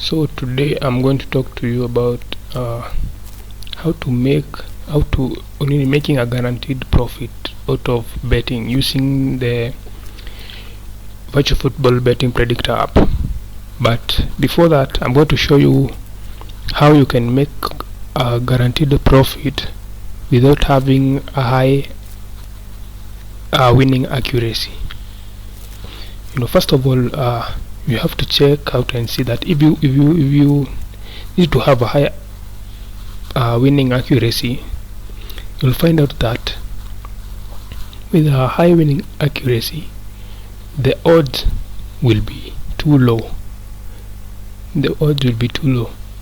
So today I'm going to talk to you about making a guaranteed profit out of betting using the Virtual Football Betting Predictor app. But before that, I'm going to show you how you can make a guaranteed profit without having a high winning accuracy. First of all, you have to check out and see that if you need to have a high winning accuracy, you'll find out that with a high winning accuracy, the odds will be too low.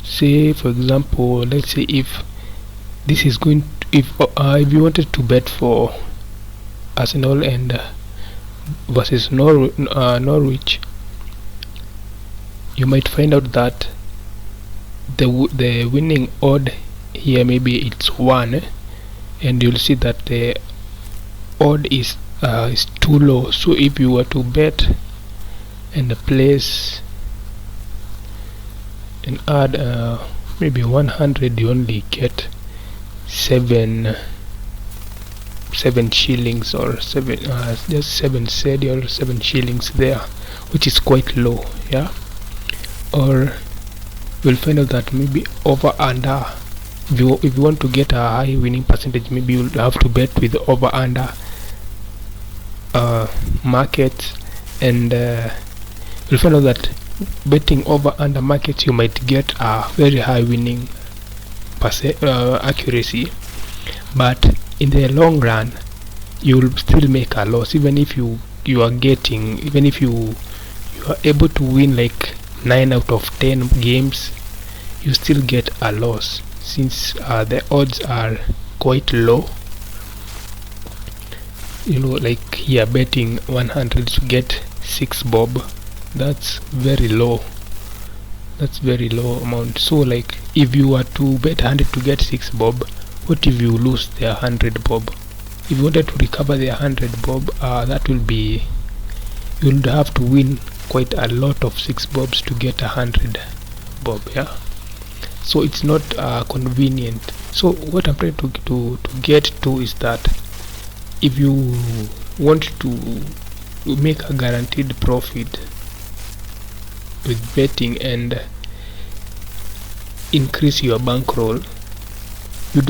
Say, for example, let's say if you wanted to bet for Arsenal and versus Norwich, you might find out that the winning odd here, maybe it's 1, and you'll see that the odd is too low. So if you were to bet and place and add maybe 100, you only get 7 shillings or just 7 cedi or 7 shillings there, which is quite low. Or you'll find out that maybe over under, if you want to get a high winning percentage, maybe you'll have to bet with over under markets, and you'll find out that betting over under markets you might get a very high winning accuracy, but in the long run you'll still make a loss. Even if you are able to win like 9 out of 10 games, you still get a loss since the odds are quite low. Like here, betting 100 to get 6 bob, that's very low amount. So like if you were to bet 100 to get 6 bob, what if you lose the 100 bob? If you wanted to recover the 100 bob, that will be, you'll have to win quite a lot of 6 bobs to get 100 bob. So it's not convenient. So what I'm trying to get to is that if you want to make a guaranteed profit with betting and increase your bankroll,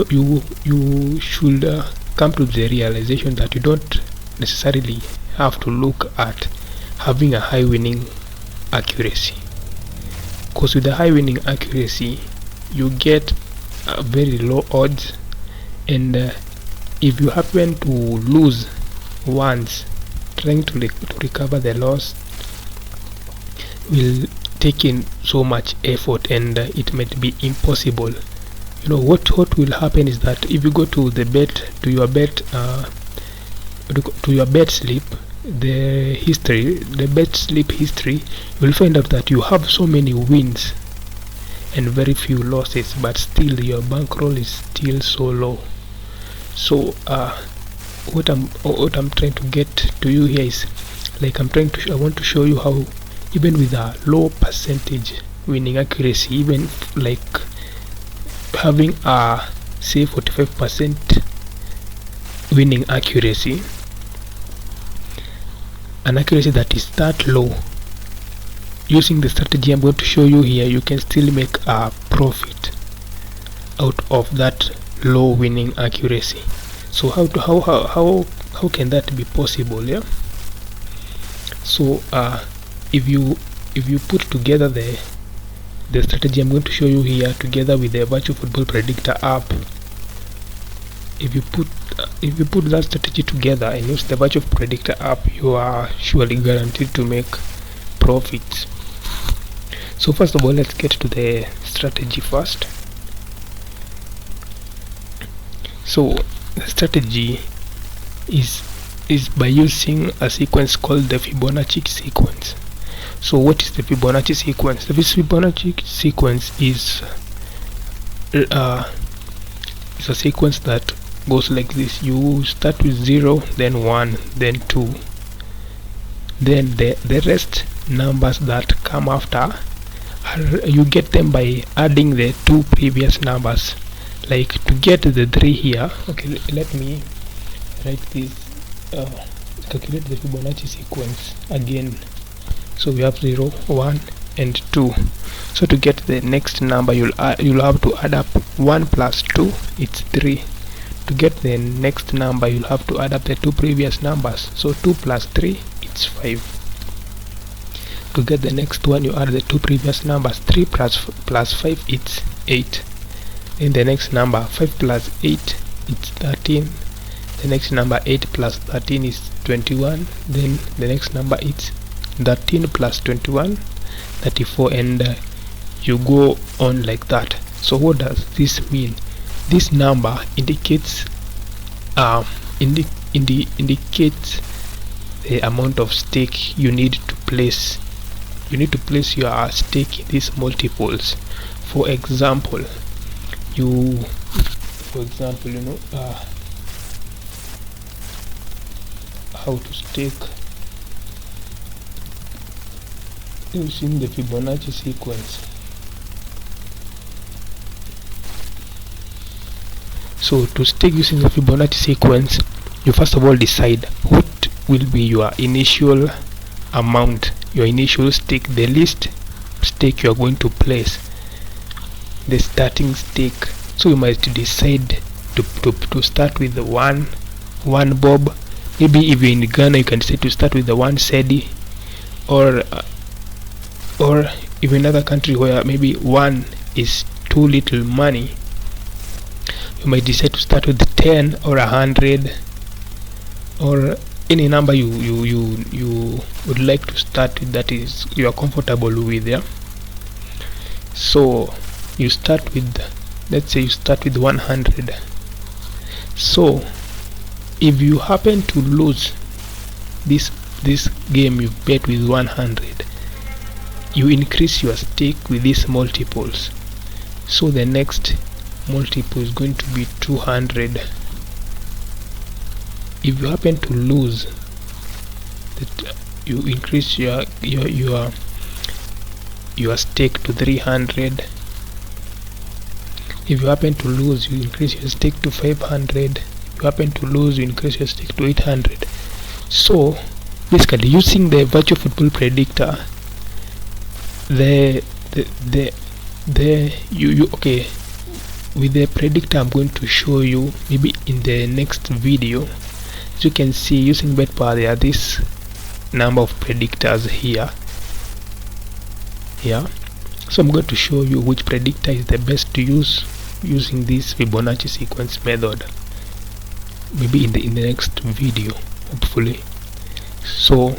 you should come to the realization that you don't necessarily have to look at having a high winning accuracy, because with a high winning accuracy you get very low odds, and if you happen to lose once, trying to recover the loss will take in so much effort, and it might be impossible. What will happen is that if you go to your bet slip, the bet slip history, you will find out that you have so many wins and very few losses, but still your bankroll is still so low. So what I'm trying to get to you here is, like, I want to show you how even with a low percentage winning accuracy, even like having a say 45% winning accuracy, an accuracy that is that low, using the strategy I'm going to show you here, you can still make a profit out of that low winning accuracy. So how can that be possible? So if you put together the strategy I'm going to show you here together with the Virtual Football Predictor app, if you put that strategy together and use the Virtual Predictor app, you are surely guaranteed to make profits. So first of all, let's get to the strategy first. So the strategy is by using a sequence called the Fibonacci sequence. So what is the Fibonacci sequence? The Fibonacci sequence is a sequence that goes like this. You start with 0, then 1, then 2, then the rest numbers that come after you get them by adding the two previous numbers. Like to get the 3 here, okay, let me write this, calculate the Fibonacci sequence again. So we have 0, 1 and 2. So to get the next number, you'll have to add up 1 plus 2, it's 3. To get the next number, you'll have to add up the two previous numbers. So 2 plus 3, it's 5. To get the next one, you add the two previous numbers. 3 plus 5, it's 8. Then the next number, 5 plus 8, it's 13. The next number, 8 plus 13 is 21. Then the next number, it's 13 plus 21, 34, and you go on like that. So what does this mean? This number indicates indicates the amount of stake you need to place. You need to place your stake in these multiples. For example, you know how to stake using the Fibonacci sequence. So to stake using the Fibonacci sequence, you first of all decide what will be your initial amount, your initial stake, the least stake you are going to place, the starting stake. So you must decide to start with the one bob. Maybe if you're in Ghana, you can decide to start with the 1 cedi, or if in another country where maybe 1 is too little money, you might decide to start with 10 or 100 or any number you would like to start with, that is you are comfortable with. Yeah, so you start with, let's say you start with 100. So if you happen to lose this game you bet with 100, you increase your stake with these multiples. So the next multiple is going to be 200. If you happen to lose that, you increase your stake to 300. If you happen to lose, you increase your stake to 500. If you happen to lose, you increase your stake to 800. So basically, using the Virtual Football Predictor, okay, with the predictor I'm going to show you maybe in the next video. As you can see, using BetPower, there are this number of predictors here. Yeah, so I'm going to show you which predictor is the best to use using this Fibonacci sequence method, maybe in the next video, hopefully. So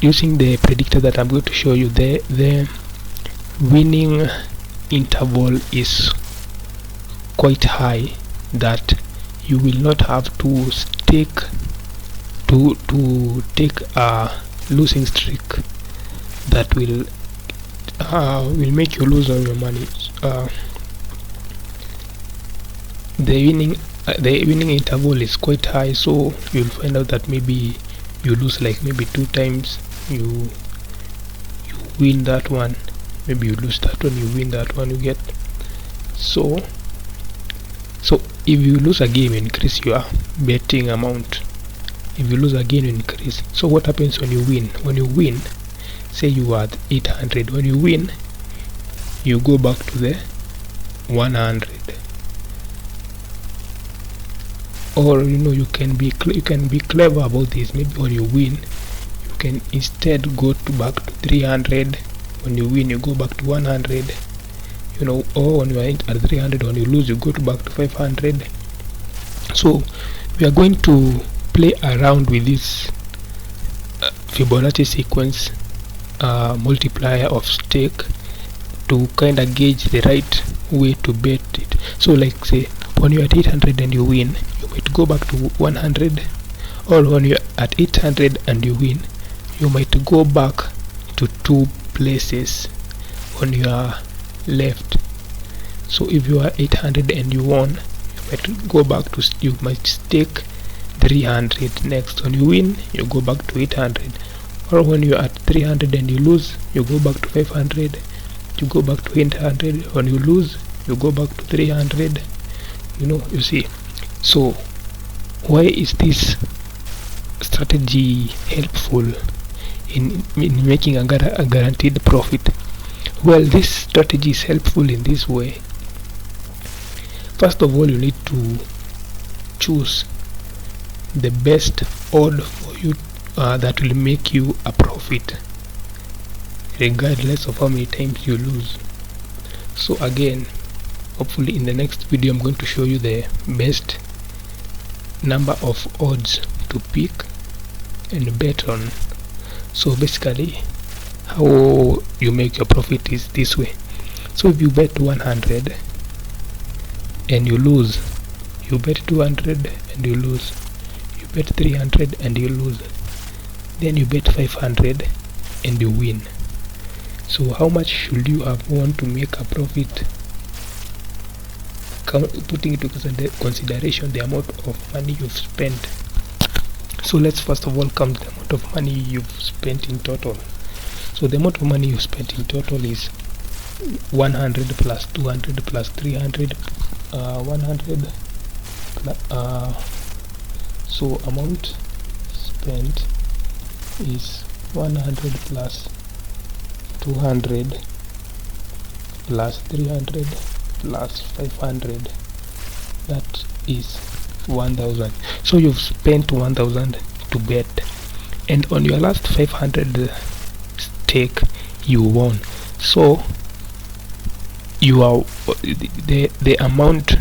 using the predictor that I'm going to show you, the winning interval is quite high, that you will not have to take a losing streak that will make you lose all your money. The winning interval is quite high, so you'll find out that maybe you lose like maybe 2 times, you win that one, maybe you lose that one, you win that one, you get. So if you lose a game, you increase your betting amount. If you lose again, you increase. So what happens when you win? When you win, say you are at 800, when you win, you go back to the 100. Or you can be clever about this. Maybe when you win, you can instead go back to 300. When you win, you go back to 100. Or when you are at 300, when you lose, you go back to 500. So we are going to play around with this Fibonacci sequence multiplier of stake to kind of gauge the right way to bet it. So like say when you're at 800 and you win, you might go back to 100, or when you're at 800 and you win, you might go back to 2 places on your left. So if you are 800 and you won, you might go back to, you might stake 300 next. When you win, you go back to 800. Or when you are at 300 and you lose, you go back to 500. you go back to 800. When you lose, you go back to 300. You see. So why is this strategy helpful in making a guaranteed profit? Well, this strategy is helpful in this way. First of all, you need to choose the best odd for you that will make you a profit, regardless of how many times you lose. So again, hopefully in the next video I'm going to show you the best number of odds to pick and bet on. So basically how you make your profit is this way. So if you bet 100 and you lose, you bet 200 and you lose, you bet 300 and you lose, then you bet 500 and you win. So how much should you have won to make a profit? Putting into consideration the amount of money you've spent. So let's first of all count the amount of money you've spent in total. So the amount of money you spent in total is 100 plus 200 plus 300 100 so amount spent is 100 plus 200 plus 300 plus 500, that is 1000. So you've spent 1000 to bet, and on your last 500 stake you won. So you are the amount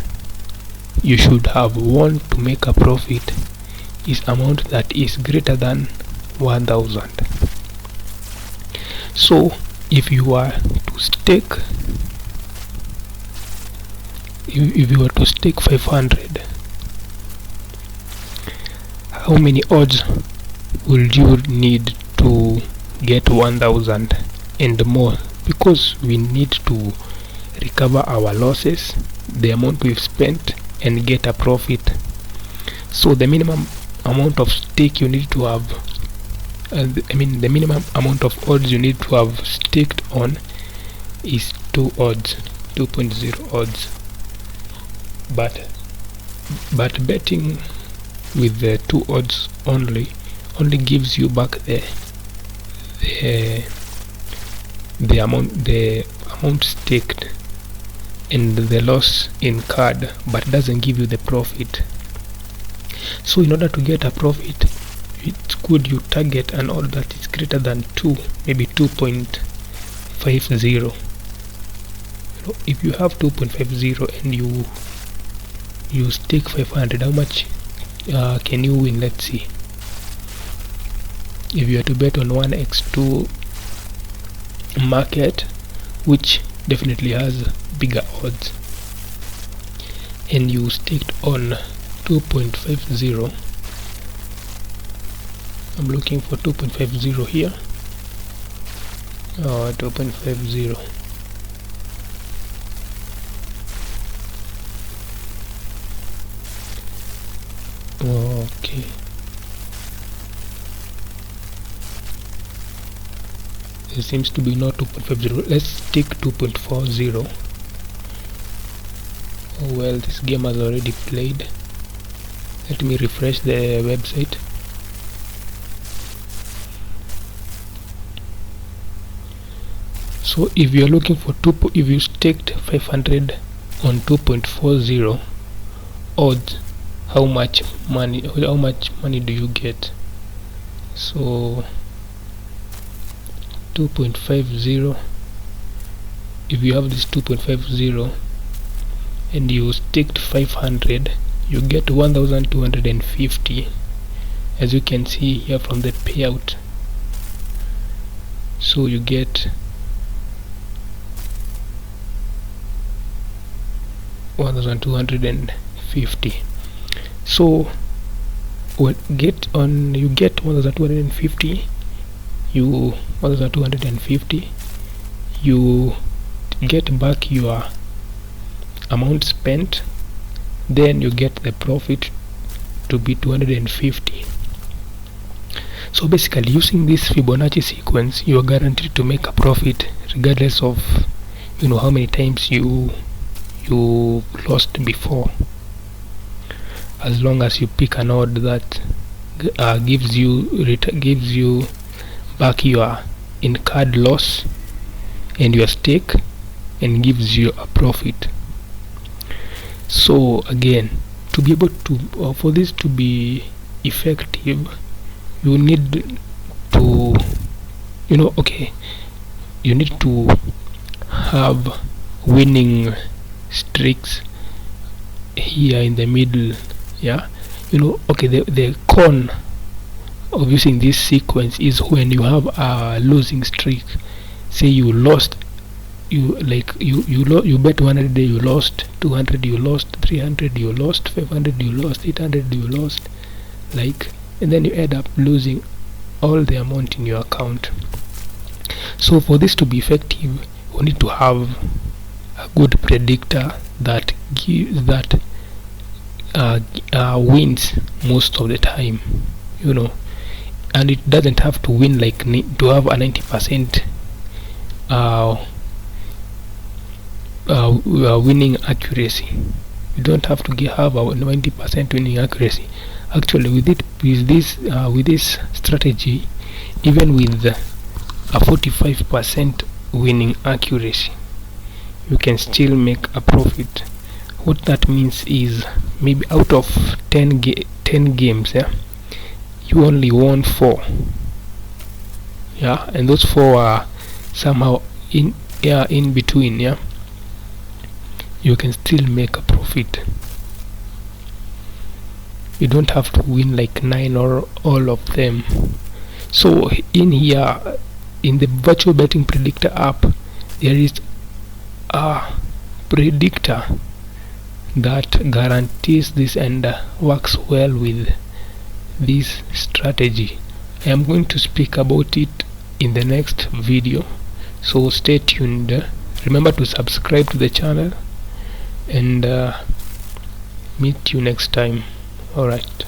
you should have won to make a profit is amount that is greater than 1000. So if you are to stake, if you were to stake 500, how many odds would you need to get 1000 and more? Because we need to recover our losses, the amount we've spent, and get a profit. So the minimum amount of stake you need to have, the minimum amount of odds you need to have staked on is 2 odds, 2.0 odds. But betting with the 2 odds only gives you back the amount staked and the loss incurred, but doesn't give you the profit. So in order to get a profit, it's good you target an odd that is greater than 2, maybe 2.50. If you have 2.50 and you stake 500, how much can you win? Let's see. If you are to bet on 1x2 market, which definitely has bigger odds, and you staked on 2.50, I'm looking for 2.50 here. 2.50. Okay, there seems to be no 2.50. Let's take 2.40. Well, this game has already played. Let me refresh the website. So if you are looking for if you staked 500 on 2.40 odds, how much money do you get? So 2.50, if you have this 2.50 and you staked 500, you get 1250, as you can see here from the payout. So you get 1250. So you get 1250, you get back your amount spent, then you get the profit to be 250. So basically, using this Fibonacci sequence, you are guaranteed to make a profit regardless of how many times you lost before. As long as you pick an odd that gives you back your incurred loss and your stake and gives you a profit. So again, to be able to for this to be effective, you need to you need to have winning streaks here in the middle. The con of using this sequence is when you have a losing streak. Say you lost, you bet 100, you lost 200, you lost 300, you lost 500, you lost 800, you lost, and then you end up losing all the amount in your account. So for this to be effective, we need to have a good predictor that wins most of the time, and it doesn't have to win to have a 90% winning accuracy. You don't have to have a 90% winning accuracy. Actually, with this strategy, even with a 45% winning accuracy, you can still make a profit. What that means is maybe out of 10 games, you only won 4, and those 4 are somehow in between, you can still make a profit. You don't have to win 9 or all of them. So in here, in the Virtual Betting Predictor app, there is a predictor that guarantees this and works well with this strategy. I am going to speak about it in the next video, so stay tuned. Remember to subscribe to the channel, and meet you next time. Alright.